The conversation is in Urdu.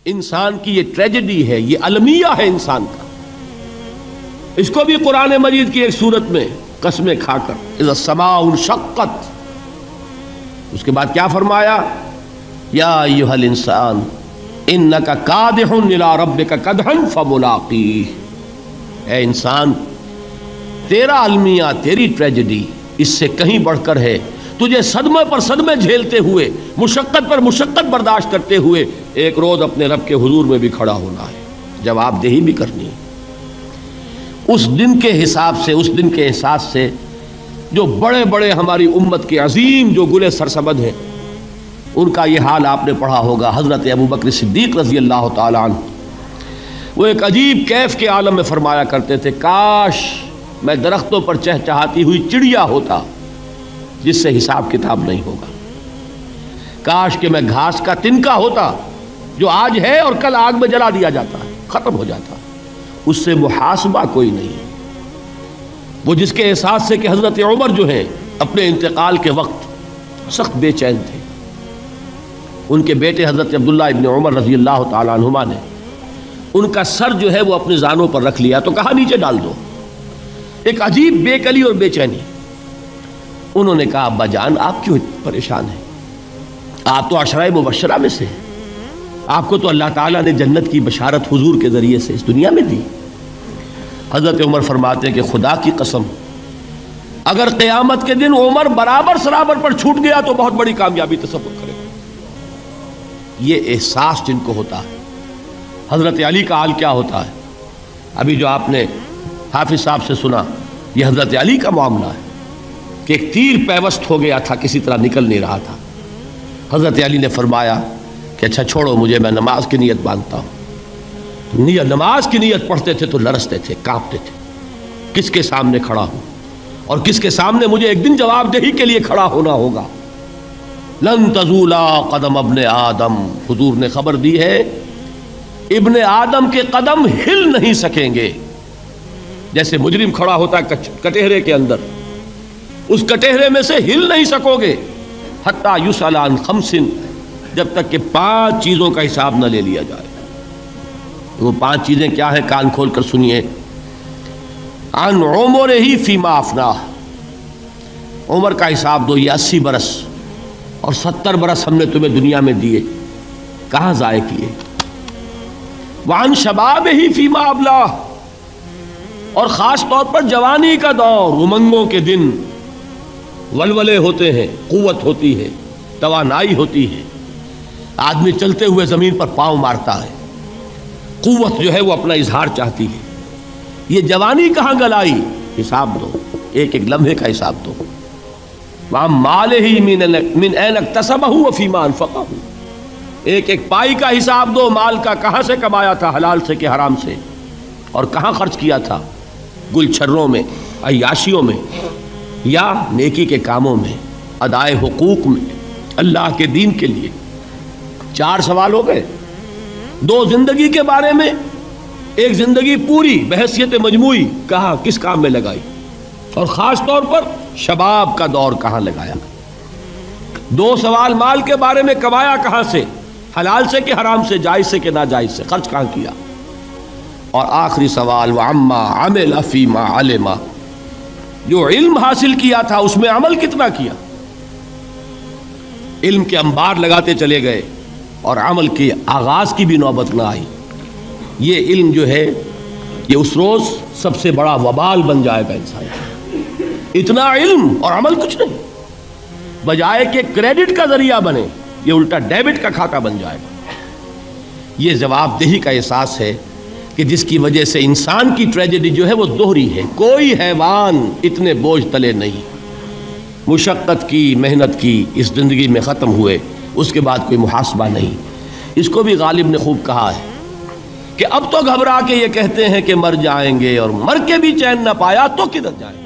انسان کی یہ ٹریجڈی ہے، یہ المیہ ہے انسان کا. اس کو بھی قرآن مجید کی ایک سورت میں قسمیں کھا کر اذا السماء انشقت، اس کے بعد کیا فرمایا؟ یا ایھا الانسان انک کادح الی ربک کدحا فملاقیہ. اے انسان، تیرا المیہ، تیری ٹریجڈی اس سے کہیں بڑھ کر ہے. تجھے صدمے پر صدمے جھیلتے ہوئے، مشقت پر مشقت برداشت کرتے ہوئے ایک روز اپنے رب کے حضور میں بھی کھڑا ہونا ہے، جواب دہی بھی کرنی ہے. اس دن کے حساب سے، اس دن کے احساس سے جو بڑے بڑے ہماری امت کے عظیم جو گلے سرسبد ہیں، ان کا یہ حال آپ نے پڑھا ہوگا. حضرت ابوبکر صدیق رضی اللہ تعالیٰ عنہ وہ ایک عجیب کیف کے عالم میں فرمایا کرتے تھے، کاش میں درختوں پر چہچہاتی ہوئی چڑیا ہوتا جس سے حساب کتاب نہیں ہوگا. کاش کہ میں گھاس کا تنکا ہوتا جو آج ہے اور کل آگ میں جلا دیا جاتا ہے، ختم ہو جاتا، اس سے محاسبہ کوئی نہیں. وہ جس کے احساس سے کہ حضرت عمر جو ہیں اپنے انتقال کے وقت سخت بے چین تھے. ان کے بیٹے حضرت عبداللہ ابن عمر رضی اللہ تعالیٰ عنہما نے ان کا سر جو ہے وہ اپنے زانوں پر رکھ لیا تو کہا نیچے ڈال دو. ایک عجیب بے کلی اور بے چینی. انہوں نے کہا ابا جان آپ کیوں پریشان ہیں؟ آپ تو عشرہ مبشرہ میں سے ہیں، آپ کو تو اللہ تعالیٰ نے جنت کی بشارت حضور کے ذریعے سے اس دنیا میں دی. حضرت عمر فرماتے ہیں کہ خدا کی قسم اگر قیامت کے دن عمر برابر سرابر پر چھوٹ گیا تو بہت بڑی کامیابی تصور کرے. یہ احساس جن کو ہوتا ہے. حضرت علی کا حال کیا ہوتا ہے؟ ابھی جو آپ نے حافظ صاحب سے سنا، یہ حضرت علی کا معاملہ ہے کہ ایک تیر پیوست ہو گیا تھا، کسی طرح نکل نہیں رہا تھا. حضرت علی نے فرمایا کہ اچھا چھوڑو مجھے، میں نماز کی نیت باندھتا ہوں. نماز کی نیت پڑھتے تھے تو لرزتے تھے، کانپتے تھے. کس کے سامنے کھڑا ہوں اور کس کے سامنے مجھے ایک دن جواب دہی کے لیے کھڑا ہونا ہوگا. لن تزولا قدم ابن آدم، حضور نے خبر دی ہے ابن آدم کے قدم ہل نہیں سکیں گے. جیسے مجرم کھڑا ہوتا ہے کٹہرے کے اندر، اس کٹہرے میں سے ہل نہیں سکو گے حتی یسأل عن خمس، جب تک کہ 5 چیزوں کا حساب نہ لے لیا جائے. وہ 5 چیزیں کیا ہیں؟ کان کھول کر سنیے. عن عمرہ فیما افناہ، عمر کا حساب دو. یہ 80 برس اور 70 برس ہم نے تمہیں دنیا میں دیے، کہاں ضائع کیے. وعن شبابہ فیما ابلاہ، اور خاص طور پر جوانی کا دور، امنگوں کے دن، ولولے ہوتے ہیں، قوت ہوتی ہے، توانائی ہوتی ہے، آدمی چلتے ہوئے زمین پر پاؤں مارتا ہے، قوت جو ہے وہ اپنا اظہار چاہتی ہے. یہ جوانی کہاں گلائی؟ حساب دو، ایک ایک لمحے کا حساب دو. وہاں مالہ من این اکتسبہ وفیما انفقہ، ایک ایک پائی کا حساب دو. مال کا کہاں سے کمایا تھا، حلال سے کہ حرام سے، اور کہاں خرچ کیا تھا، گل چھروں میں، عیاشیوں میں، یا نیکی کے کاموں میں، ادائے حقوق میں، اللہ کے دین کے لیے. 4 سوال ہو گئے. 2 زندگی کے بارے میں، ایک زندگی پوری بحیثیت مجموعی کہاں کس کام میں لگائی، اور خاص طور پر شباب کا دور کہاں لگایا. 2 سوال مال کے بارے میں، کمایا کہاں سے، حلال سے کہ حرام سے، جائز سے کہ ناجائز سے، خرچ کہاں کیا. اور آخری سوال وعما عمل فیما علم، جو علم حاصل کیا تھا اس میں عمل کتنا کیا. علم کے انبار لگاتے چلے گئے اور عمل کے آغاز کی بھی نوبت نہ آئی. یہ علم جو ہے یہ اس روز سب سے بڑا وبال بن جائے گا انسان. اتنا علم اور عمل کچھ نہیں، بجائے کہ کریڈٹ کا ذریعہ بنے یہ الٹا ڈیبٹ کا کھاتا بن جائے گا. یہ جواب دہی کا احساس ہے کہ جس کی وجہ سے انسان کی ٹریجڈی جو ہے وہ دوہری ہے. کوئی حیوان اتنے بوجھ تلے نہیں، مشقت کی، محنت کی، اس زندگی میں ختم ہوئے، اس کے بعد کوئی محاسبہ نہیں. اس کو بھی غالب نے خوب کہا ہے کہ اب تو گھبرا کے یہ کہتے ہیں کہ مر جائیں گے، اور مر کے بھی چین نہ پایا تو کدھر جائیں گے.